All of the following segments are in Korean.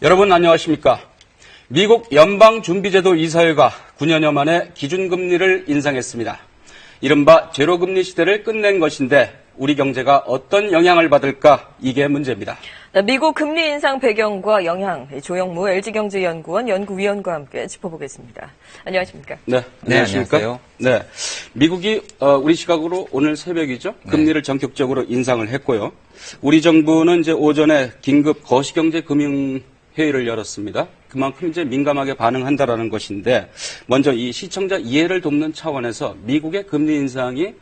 여러분 안녕하십니까? 미국 연방준비제도 이사회가 9년여 만에 기준금리를 인상했습니다. 이른바 제로금리 시대를 끝낸 것인데 우리 경제가 어떤 영향을 받을까? 이게 문제입니다. 미국 금리 인상 배경과 영향, 조영무 LG경제연구원 연구위원과 함께 짚어보겠습니다. 안녕하십니까? 네, 안녕하십니까? 안녕하세요. 네, 미국이 우리 시각으로 오늘 새벽이죠. 금리를 전격적으로 인상을 했고요. 우리 정부는 이제 오전에 긴급 거시경제금융회의를 열었습니다. 그만큼 이제 민감하게 반응한다라는 것인데, 먼저 이 시청자 이해를 돕는 차원에서 미국의 금리 인상에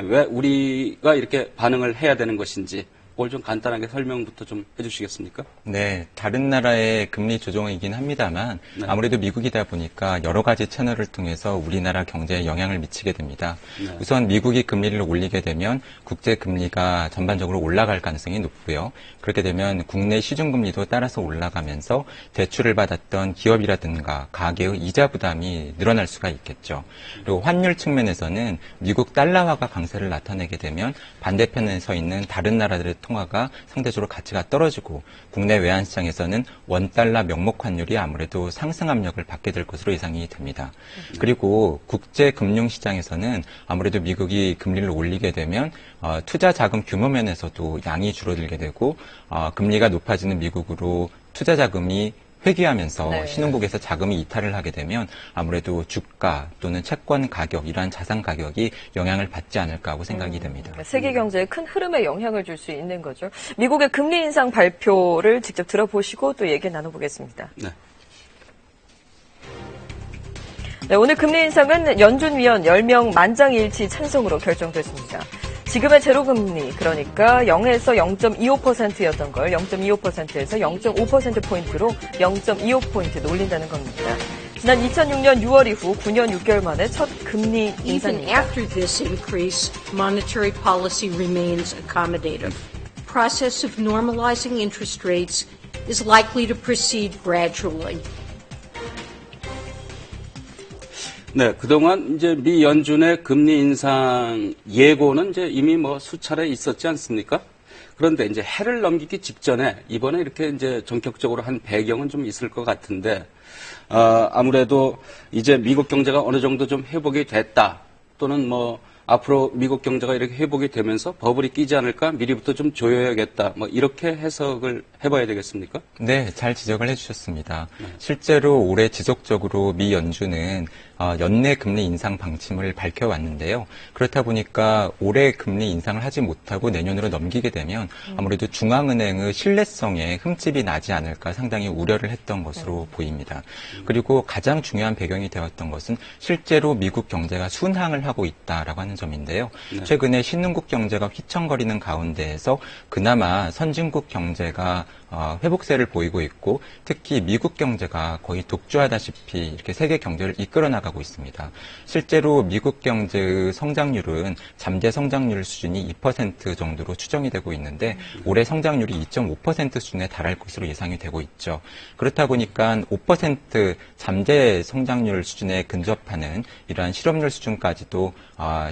왜 우리가 이렇게 반응을 해야 되는 것인지, 그걸 좀 간단하게 설명부터 좀 해주시겠습니까? 네, 다른 나라의 금리 조정이긴 합니다만 아무래도 미국이다 보니까 여러 가지 채널을 통해서 우리나라 경제에 영향을 미치게 됩니다. 네. 우선 미국이 금리를 올리게 되면 국제 금리가 전반적으로 올라갈 가능성이 높고요. 그렇게 되면 국내 시중금리도 따라서 올라가면서 대출을 받았던 기업이라든가 가계의 이자 부담이 늘어날 수가 있겠죠. 그리고 환율 측면에서는 미국 달러화가 강세를 나타내게 되면 반대편에 서 있는 다른 나라들의 통화가 상대적으로 가치가 떨어지고 국내 외환시장에서는 원달러 명목 환율이 아무래도 상승 압력을 받게 될 것으로 예상이 됩니다. 그리고 국제금융시장에서는 아무래도 미국이 금리를 올리게 되면 투자 자금 규모 면에서도 양이 줄어들게 되고 금리가 높아지는 미국으로 투자 자금이 회귀하면서 네. 신흥국에서 자금이 이탈을 하게 되면 아무래도 주가 또는 채권 가격, 이러한 자산 가격이 영향을 받지 않을까 하고 생각이 됩니다. 세계 경제에 큰 흐름에 영향을 줄 수 있는 거죠. 미국의 금리 인상 발표를 직접 들어보시고 또 얘기 나눠보겠습니다. 네. 네, 오늘 금리 인상은 연준위원 10명 만장일치 찬성으로 결정됐습니다. 지금의 제로금리, 그러니까 0에서 0.25%였던 걸 0.25%에서 0.5%포인트로 0.25포인트 올린다는 겁니다. 지난 2006년 6월 이후 9년 6개월 만에 첫 금리 Even 인상입니다. after this increase, monetary policy remains accommodative. Process of normalizing interest rates is likely to proceed gradually. 네, 그동안 이제 미 연준의 금리 인상 예고는 이제 이미 수차례 있었지 않습니까? 그런데 이제 해를 넘기기 직전에 이번에 이렇게 이제 전격적으로 한 배경은 좀 있을 것 같은데, 아무래도 이제 미국 경제가 어느 정도 좀 회복이 됐다, 또는 앞으로 미국 경제가 이렇게 회복이 되면서 버블이 끼지 않을까? 미리부터 좀 조여야겠다. 이렇게 해석을 해봐야 되겠습니까? 네, 잘 지적을 해주셨습니다. 실제로 올해 지속적으로 미 연준은 연내 금리 인상 방침을 밝혀왔는데요. 그렇다 보니까 올해 금리 인상을 하지 못하고 내년으로 넘기게 되면 아무래도 중앙은행의 신뢰성에 흠집이 나지 않을까 상당히 우려를 했던 것으로 보입니다. 그리고 가장 중요한 배경이 되었던 것은 실제로 미국 경제가 순항을 하고 있다라고 하는 점인데요. 최근에 신흥국 경제가 휘청거리는 가운데에서 그나마 선진국 경제가 회복세를 보이고 있고 특히 미국 경제가 거의 독주하다시피 이렇게 세계 경제를 이끌어 나가고 있습니다. 실제로 미국 경제의 성장률은 잠재 성장률 수준이 2% 정도로 추정이 되고 있는데 올해 성장률이 2.5% 수준에 달할 것으로 예상이 되고 있죠. 그렇다 보니까 5% 잠재 성장률 수준에 근접하는 이러한 실업률 수준까지도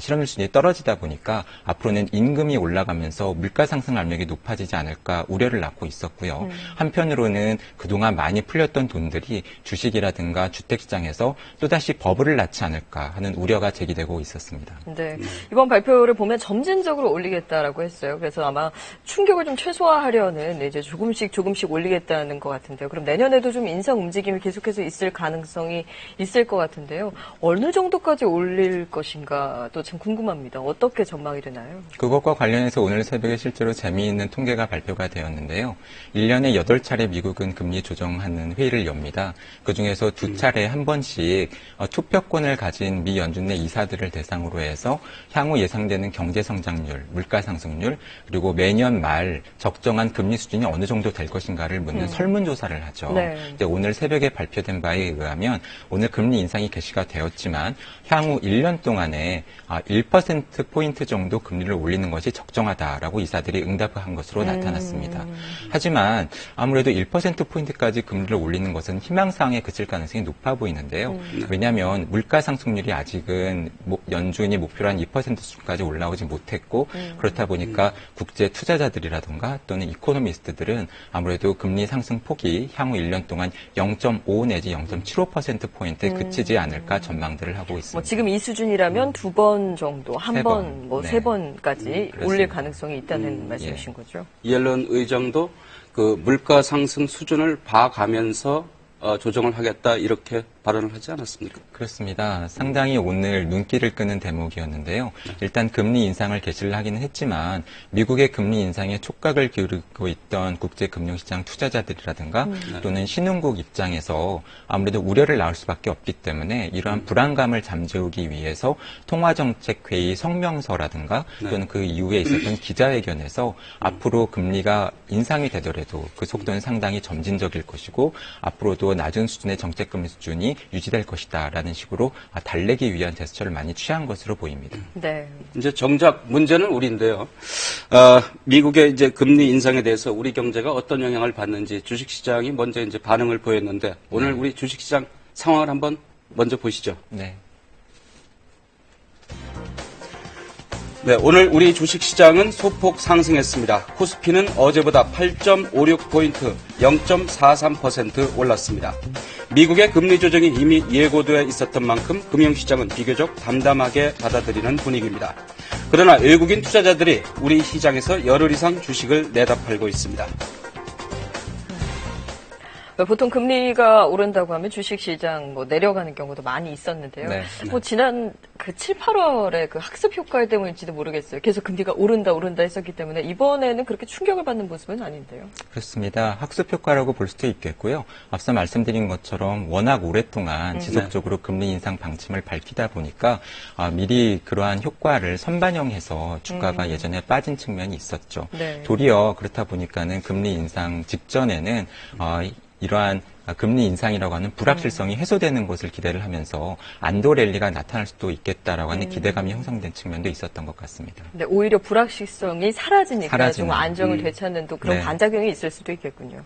실업률 수준이 떨어지다 보니까 앞으로는 임금이 올라가면서 물가 상승 압력이 높아지지 않을까 우려를 낳고 있었고요. 한편으로는 그동안 많이 풀렸던 돈들이 주식이라든가 주택시장에서 또다시 버블을 낳지 않을까 하는 우려가 제기되고 있었습니다. 네, 이번 발표를 보면 점진적으로 올리겠다라고 했어요. 그래서 아마 충격을 좀 최소화하려는 이제 조금씩 올리겠다는 것 같은데요. 그럼 내년에도 좀 인상 움직임이 계속해서 있을 가능성이 있을 것 같은데요. 어느 정도까지 올릴 것인가 또 참 궁금합니다. 어떻게 전망이 되나요? 그것과 관련해서 오늘 새벽에 실제로 재미있는 통계가 발표가 되었는데요. 1년에 8차례 미국은 금리 조정하는 회의를 엽니다. 그중에서 2차례 한 번씩 투표권을 가진 미 연준 내 이사들을 대상으로 해서 향후 예상되는 경제 성장률, 물가 상승률, 그리고 매년 말 적정한 금리 수준이 어느 정도 될 것인가를 묻는 설문조사를 하죠. 네. 이제 오늘 새벽에 발표된 바에 의하면 오늘 금리 인상이 개시가 되었지만 향후 1년 동안에 1%포인트 정도 금리를 올리는 것이 적정하다라고 이사들이 응답한 것으로 나타났습니다. 하지만 하지만 아무래도 1%포인트까지 금리를 올리는 것은 희망사항에 그칠 가능성이 높아 보이는데요. 왜냐하면 물가 상승률이 아직은 연준이 목표로 한 2% 수준까지 올라오지 못했고 그렇다 보니까 국제 투자자들이라든가 또는 이코노미스트들은 아무래도 금리 상승 폭이 향후 1년 동안 0.5 내지 0.75%포인트에 그치지 않을까 전망들을 하고 있습니다. 뭐 지금 이 수준이라면 두 번 정도, 한 번, 뭐 세 번까지 올릴 가능성이 있다는 말씀이신 거죠. 이엘런 의장도 그 물가 상승 수준을 봐가면서 조정을 하겠다 이렇게 발언을 하지 않았습니까? 그렇습니다. 상당히 오늘 눈길을 끄는 대목이었는데요. 일단 금리 인상을 개시를 하기는 했지만 미국의 금리 인상에 촉각을 기울이고 있던 국제금융시장 투자자들이라든가 또는 신흥국 입장에서 아무래도 우려를 낳을 수밖에 없기 때문에 이러한 불안감을 잠재우기 위해서 통화정책회의 성명서라든가 또는 그 이후에 있었던 기자회견에서 앞으로 금리가 인상이 되더라도 그 속도는 상당히 점진적일 것이고 앞으로도 낮은 수준의 정책금리 수준이 유지될 것이다라는 식으로 달래기 위한 제스처를 많이 취한 것으로 보입니다. 네. 이제 정작 문제는 우리인데요. 미국의 이제 금리 인상에 대해서 우리 경제가 어떤 영향을 받는지 주식시장이 먼저 이제 반응을 보였는데 오늘 우리 주식시장 상황을 한번 먼저 보시죠. 네. 네, 오늘 우리 주식시장은 소폭 상승했습니다. 코스피는 어제보다 8.56포인트, 0.43% 올랐습니다. 미국의 금리 조정이 이미 예고되어 있었던 만큼 금융시장은 비교적 담담하게 받아들이는 분위기입니다. 그러나 외국인 투자자들이 우리 시장에서 열흘 이상 주식을 내다 팔고 있습니다. 보통 금리가 오른다고 하면 주식시장 뭐 내려가는 경우도 많이 있었는데요. 네. 뭐 지난 그 7, 8월에 그 학습 효과 때문일지도 모르겠어요. 계속 금리가 오른다 했었기 때문에 이번에는 그렇게 충격을 받는 모습은 아닌데요. 그렇습니다. 학습 효과라고 볼 수도 있겠고요. 앞서 말씀드린 것처럼 워낙 오랫동안 지속적으로 금리 인상 방침을 밝히다 보니까 미리 그러한 효과를 선반영해서 주가가 예전에 빠진 측면이 있었죠. 네. 도리어 그렇다 보니까는 금리 인상 직전에는 이러한 금리 인상이라고 하는 불확실성이 해소되는 것을 기대를 하면서 안도 랠리가 나타날 수도 있겠다라고 하는 기대감이 형성된 측면도 있었던 것 같습니다. 근데 오히려 불확실성이 사라지니까 좀 안정을 되찾는 또 그런 네. 반작용이 있을 수도 있겠군요.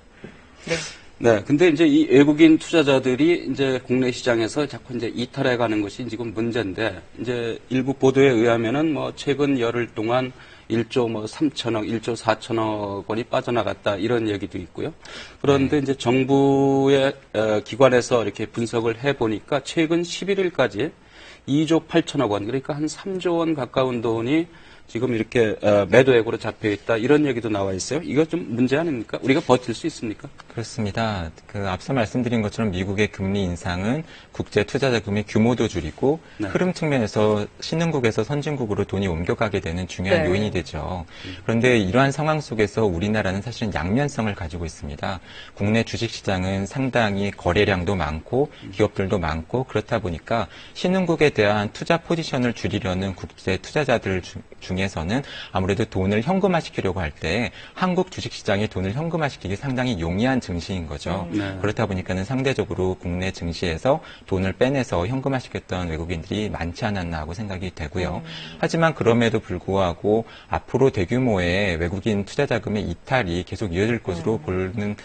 네. 네, 근데 이제 이 외국인 투자자들이 이제 국내 시장에서 자꾸 이제 이탈해 가는 것이 지금 문제인데, 이제 일부 보도에 의하면은 뭐 최근 열흘 동안 1조 뭐 3천억, 1조 4천억 원이 빠져나갔다 이런 얘기도 있고요. 그런데 이제 정부의 기관에서 이렇게 분석을 해 보니까 최근 11일까지 2조 8천억 원, 그러니까 한 3조 원 가까운 돈이 지금 이렇게 매도액으로 잡혀 있다 이런 얘기도 나와 있어요. 이거 좀 문제 아닙니까? 우리가 버틸 수 있습니까? 그렇습니다. 앞서 말씀드린 것처럼 미국의 금리 인상은 국제 투자 자금의 규모도 줄이고 흐름 측면에서 신흥국에서 선진국으로 돈이 옮겨가게 되는 중요한 요인이 되죠. 그런데 이러한 상황 속에서 우리나라는 사실은 양면성을 가지고 있습니다. 국내 주식시장은 상당히 거래량도 많고 기업들도 많고 그렇다 보니까 신흥국에 대한 투자 포지션을 줄이려는 국제 투자자들 중에서는 아무래도 돈을 현금화시키려고 할 때 한국 주식시장에 돈을 현금화시키기 상당히 용이한 증시인 거죠. 그렇다 보니까는 상대적으로 국내 증시에서 돈을 빼내서 현금화시켰던 외국인들이 많지 않았나 하고 생각이 되고요. 하지만 그럼에도 불구하고 앞으로 대규모의 외국인 투자 자금의 이탈이 계속 이어질 것으로 보는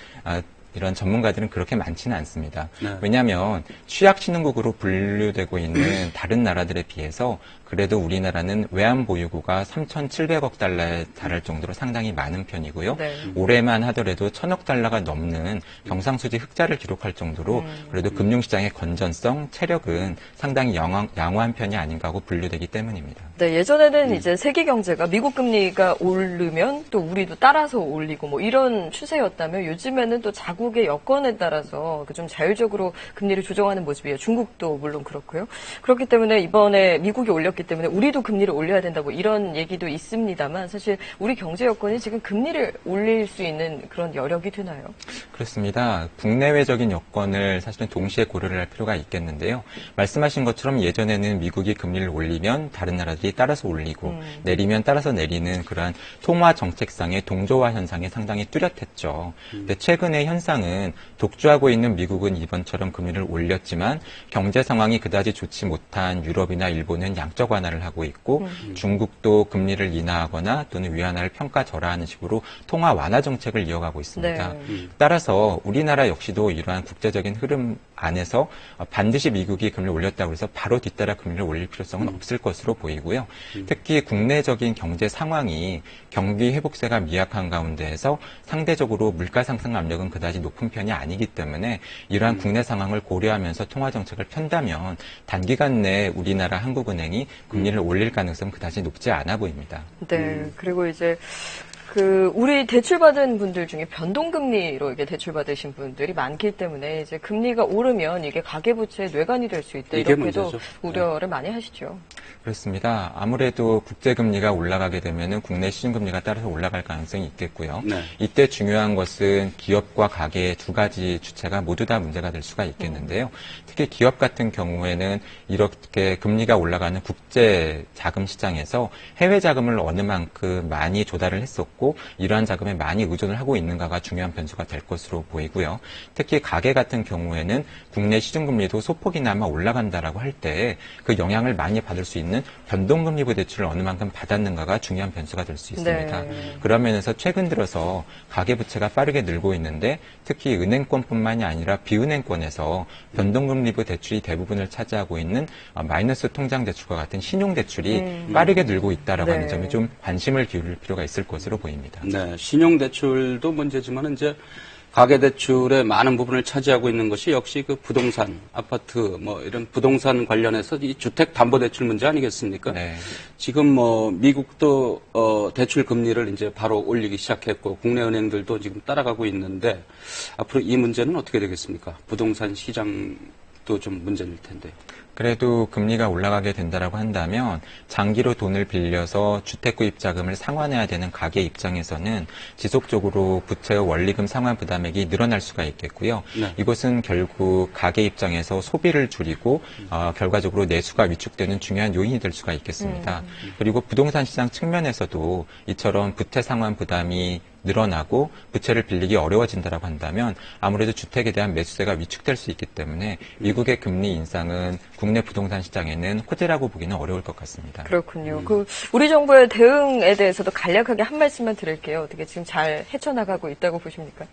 이런 전문가들은 그렇게 많지는 않습니다. 왜냐하면 취약 신흥국으로 분류되고 있는 다른 나라들에 비해서 그래도 우리나라는 외환 보유고가 3,700억 달러에 달할 정도로 상당히 많은 편이고요. 올해만 하더라도 1,000억 달러가 넘는 경상수지 흑자를 기록할 정도로 그래도 금융시장의 건전성, 체력은 상당히 양호한 편이 아닌가 하고 분류되기 때문입니다. 네, 예전에는 이제 세계 경제가 미국 금리가 오르면 또 우리도 따라서 올리고 뭐 이런 추세였다면 요즘에는 또 자국의 여건에 따라서 좀 자율적으로 금리를 조정하는 모습이에요. 중국도 물론 그렇고요. 그렇기 때문에 이번에 미국이 올렸기 때문에 우리도 금리를 올려야 된다고 이런 얘기도 있습니다만 사실 우리 경제 여건이 지금 금리를 올릴 수 있는 그런 여력이 되나요? 그렇습니다. 국내외적인 여건을 사실은 동시에 고려를 할 필요가 있겠는데요. 말씀하신 것처럼 예전에는 미국이 금리를 올리면 다른 나라들이 따라서 올리고 내리면 따라서 내리는 그러한 통화 정책상의 동조화 현상이 상당히 뚜렷했죠. 근데 최근의 현상 시장은 독주하고 있는 미국은 이번처럼 금리를 올렸지만 경제 상황이 그다지 좋지 못한 유럽이나 일본은 양적 완화를 하고 있고 중국도 금리를 인하하거나 또는 위안화를 평가 절하하는 식으로 통화 완화 정책을 이어가고 있습니다. 네. 따라서 우리나라 역시도 이러한 국제적인 흐름 안에서 반드시 미국이 금리를 올렸다고 해서 바로 뒤따라 금리를 올릴 필요성은 없을 것으로 보이고요. 특히 국내적인 경제 상황이 경기 회복세가 미약한 가운데에서 상대적으로 물가 상승 압력은 그다지 높은 편이 아니기 때문에 이러한 국내 상황을 고려하면서 통화 정책을 편다면 단기간 내에 우리나라 한국은행이 금리를 올릴 가능성은 그다지 높지 않아 보입니다. 네. 그리고 이제 우리 대출받은 분들 중에 변동금리로 이게 대출받으신 분들이 많기 때문에 이제 금리가 오르면 이게 가계부채의 뇌관이 될 수 있다. 이게 이렇게도 문제죠. 우려를 많이 하시죠. 그렇습니다. 아무래도 국제금리가 올라가게 되면은 국내 시중금리가 따라서 올라갈 가능성이 있겠고요. 네. 이때 중요한 것은 기업과 가계의 두 가지 주체가 모두 다 문제가 될 수가 있겠는데요. 특히 기업 같은 경우에는 이렇게 금리가 올라가는 국제 자금 시장에서 해외 자금을 어느 만큼 많이 조달을 했었고 이러한 자금에 많이 의존을 하고 있는가가 중요한 변수가 될 것으로 보이고요. 특히 가계 같은 경우에는 국내 시중금리도 소폭이나마 올라간다라고 할 때 그 영향을 많이 받을 수 있는 변동금리부 대출을 어느 만큼 받았는가가 중요한 변수가 될 수 있습니다. 네. 그런 면에서 최근 들어서 가계부채가 빠르게 늘고 있는데 특히 은행권뿐만이 아니라 비은행권에서 변동금리부 대출이 대부분을 차지하고 있는 마이너스 통장 대출과 같은 신용대출이 빠르게 늘고 있다라고 네. 하는 점에 좀 관심을 기울일 필요가 있을 것으로 보입니다. 네, 신용대출도 문제지만 이제 가계대출의 많은 부분을 차지하고 있는 것이 역시 그 부동산, 아파트, 뭐 이런 부동산 관련해서 이 주택담보대출 문제 아니겠습니까? 네. 지금 뭐 미국도 대출 금리를 이제 바로 올리기 시작했고 국내 은행들도 지금 따라가고 있는데 앞으로 이 문제는 어떻게 되겠습니까? 부동산 시장도 좀 문제일 텐데. 그래도 금리가 올라가게 된다라고 한다면 장기로 돈을 빌려서 주택 구입 자금을 상환해야 되는 가계 입장에서는 지속적으로 부채의 원리금 상환 부담액이 늘어날 수가 있겠고요. 네. 이것은 결국 가계 입장에서 소비를 줄이고 결과적으로 내수가 위축되는 중요한 요인이 될 수가 있겠습니다. 그리고 부동산 시장 측면에서도 이처럼 부채 상환 부담이 늘어나고 부채를 빌리기 어려워진다라고 한다면 아무래도 주택에 대한 매수세가 위축될 수 있기 때문에 미국의 금리 인상은 국내 부동산 시장에는 호재라고 보기는 어려울 것 같습니다. 그렇군요. 우리 정부의 대응에 대해서도 간략하게 한 말씀만 드릴게요. 어떻게 지금 잘 헤쳐나가고 있다고 보십니까?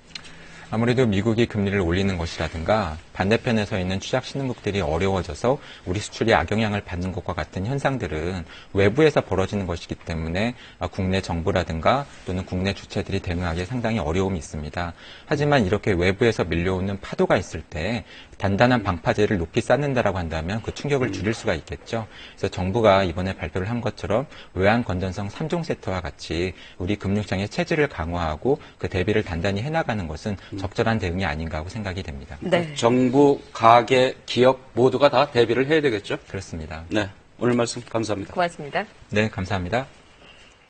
아무래도 미국이 금리를 올리는 것이라든가 반대편에 서 있는 취약 신흥국들이 어려워져서 우리 수출이 악영향을 받는 것과 같은 현상들은 외부에서 벌어지는 것이기 때문에 국내 정부라든가 또는 국내 주체들이 대응하기에 상당히 어려움이 있습니다. 하지만 이렇게 외부에서 밀려오는 파도가 있을 때 단단한 방파제를 높이 쌓는다라고 한다면 그 충격을 줄일 수가 있겠죠. 그래서 정부가 이번에 발표를 한 것처럼 외환 건전성 3종 세트와 같이 우리 금융시장의 체질을 강화하고 그 대비를 단단히 해나가는 것은 적절한 대응이 아닌가 하고 생각이 됩니다. 네. 정부, 가계, 기업 모두가 다 대비를 해야 되겠죠? 그렇습니다. 네, 오늘 말씀 감사합니다. 고맙습니다. 네, 감사합니다.